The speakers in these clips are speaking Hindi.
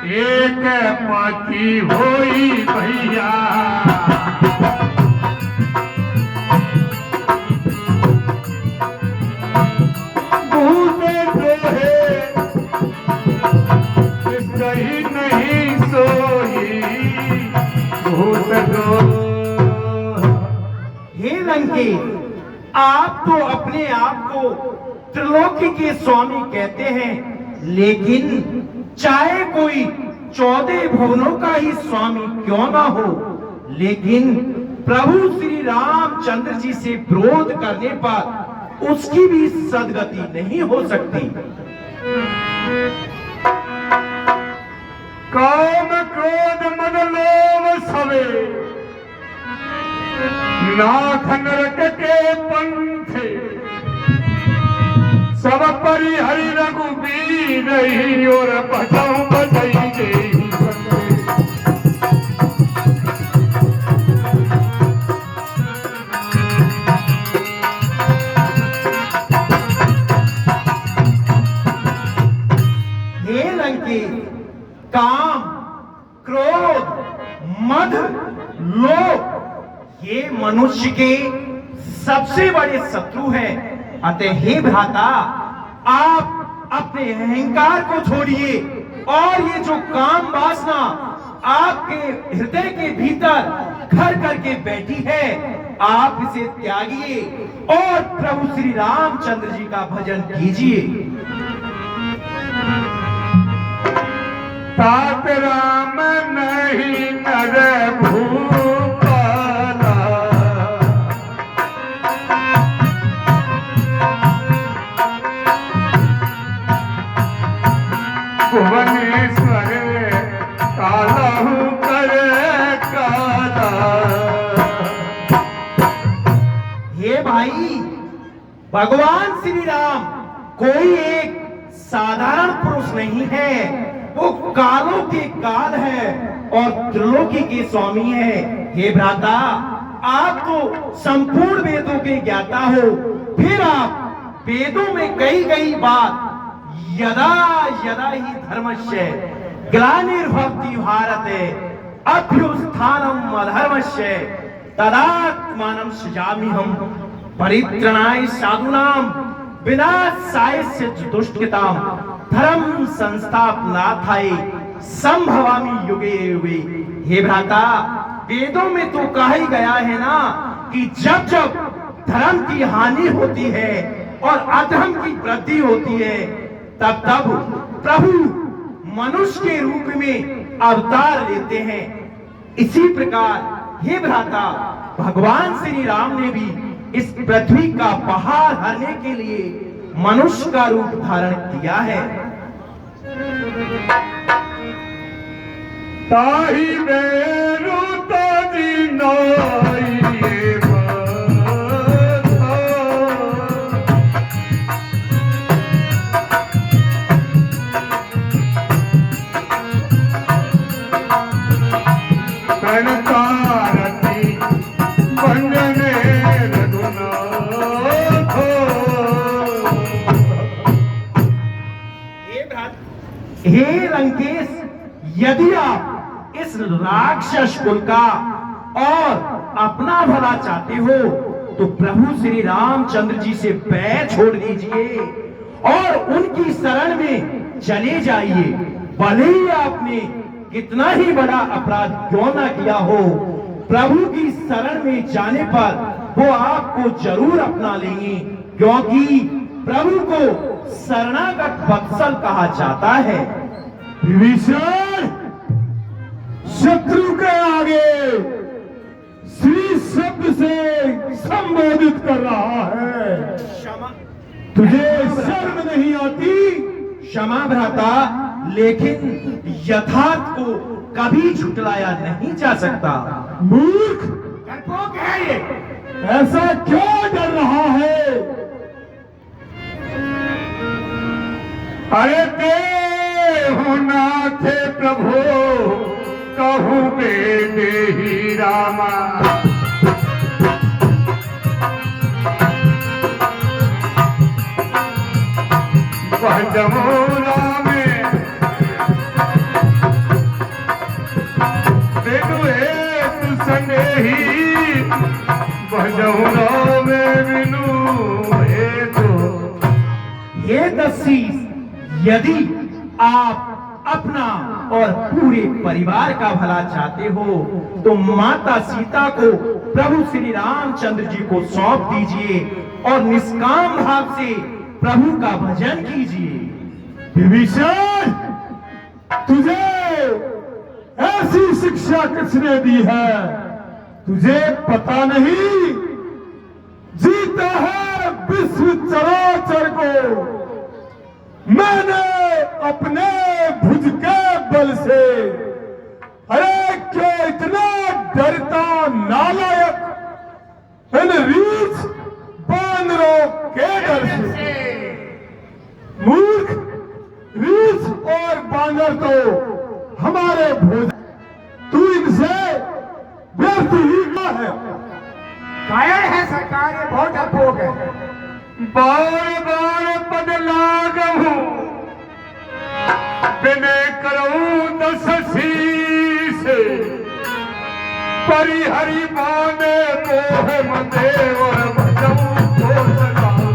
एक पाती होई भैया भूते सोहे सही नहीं सोई भूत दो। हे लंके, आप तो अपने आप को त्रिलोकी के स्वामी कहते हैं, लेकिन चाहे कोई 14 भुवनों का ही स्वामी क्यों ना हो, लेकिन प्रभु श्री रामचंद्र जी से विरोध करने पर उसकी भी सदगति नहीं हो सकती। काम क्रोध मद लोभ सवे नाथ नरक के पंथे सब परिहरि रघुबीर ही और बचाऊं बचाई दे। हे लंके, काम क्रोध मद लोभ ये मनुष्य के सबसे बड़े शत्रु हैं। अतः हे भ्राता, आप अपने अहंकार को छोड़िए और ये जो काम वासना आपके हृदय के भीतर घर करके बैठी है, आप इसे त्यागिए और प्रभु श्री रामचंद्र जी का भजन कीजिए। तात राम नहीं नर भूपाला भुवनेश्वर कालहु करे काला। हे भाई, भगवान श्री राम कोई एक साधारण पुरुष नहीं है, वो कालों के काल है और त्रिलोकी के स्वामी है। हे भ्राता, आप तो संपूर्ण वेदों के ज्ञाता हो, फिर आप वेदों में कही बात यदा यदा ही धर्मस्य ग्लानिर्भवति भारते अभ्युत्थानम् अधर्मस्य तदात्मानं सृजामि हम परित्रणाय साधूनां विनाशाय दुष्कृतां धर्म संस्थापनार्थाय संभवामि युगे युगे। हे भ्राता, वेदों में तो कहा ही गया है ना कि जब जब धर्म की हानि होती है और अधर्म की वृद्धि होती है, तब तब प्रभु मनुष्य के रूप में अवतार लेते हैं। इसी प्रकार हे भ्राता, भगवान श्री राम ने भी इस पृथ्वी का पहाड़ हरने के लिए मनुष्य का रूप धारण किया है। ताही बेरू तो दिनोई हे लंकेश, यदि आप इस राक्षस कुल का और अपना भला चाहते हो तो प्रभु श्री रामचंद्र जी से पैर छोड़ दीजिए और उनकी शरण में चले जाइए। भले ही आपने कितना ही बड़ा अपराध क्यों ना किया हो, प्रभु की शरण में जाने पर वो आपको जरूर अपना लेंगे, क्योंकि प्रभु को शरणागत वत्सल कहा जाता है। विभीषण, शत्रु के आगे श्री शब्द से संबोधित कर रहा है। तुझे शर्म नहीं आती? क्षमा भ्राता, लेकिन यथार्थ को कभी झुटलाया नहीं जा सकता। मूर्ख, डरपोक है ये। ऐसा क्यों डर रहा है? अरे देहो नाथ प्रभु कहूँ बेदे ही रामा। वह जमुना में नहीं भजऊंगा मैं बिनु हे तो। हे दशीस, यदि आप अपना और पूरे परिवार का भला चाहते हो तो माता सीता को प्रभु श्री रामचंद्र जी को सौंप दीजिए और निष्काम भाव से प्रभु का भजन कीजिए। विभीषण, तुझे ऐसी शिक्षा किसने दी है? तुझे पता नहीं जीता है विश्व चराचर को मैंने अपने भुज के बल से। अरे क्या इतना डरता नालायक इन रीछ बानरों के डर से? मूर्ख, रीछ और बानर तो हमारे भोजन, तू इनसे व्यर्थ ही का है। कायर है सरकार, ये बहुत डरपोक है। बार बार पद लागहूं बिने करूं दस शीस परिहरि माने मोह मदे और भजऊं तो सकाऊं।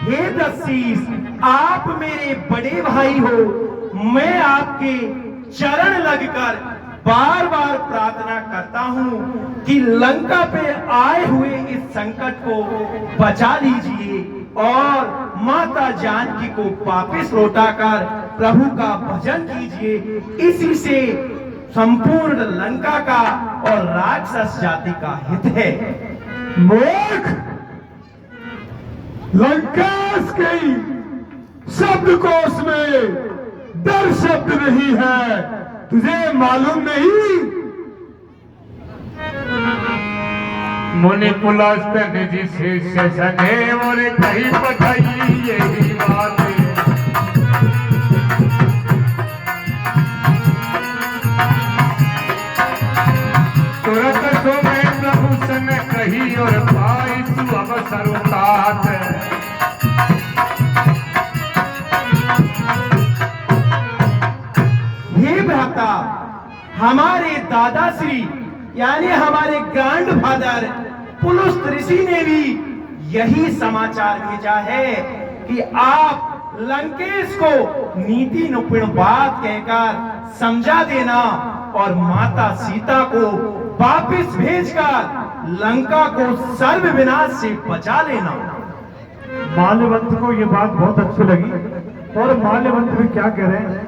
हे दशीस, आप मेरे बड़े भाई हो, मैं आपके चरण लगकर बार बार प्रार्थना करता हूँ कि लंका पे आए हुए इस संकट को बचा लीजिए और माता जानकी को वापिस लौटाकर प्रभु का भजन कीजिए। इसी से संपूर्ण लंका का और राक्षस जाति का हित है। मूर्ख, लंकास के शब्दकोश में डर शब्द नहीं है, तुझे मालूम नहीं? मुनि पुलस्त निधि शिष्य सने और कहीं पठाई यही बात है। तुरंत सो में प्रभु सन कही और पाई तू अवसर उतात। हे भ्राता, हमारे दादाश्री यानी हमारे ग्रैंडफादर पुलुस्त ऋषि ने भी यही समाचार भेजा है कि आप लंकेश को नीति निपुण बात कहकर समझा देना और माता सीता को वापिस भेजकर लंका को सर्व विनाश से बचा लेना। माल्यवंत को ये बात बहुत अच्छी लगी और माल्यवंत भी क्या कह रहे हैं,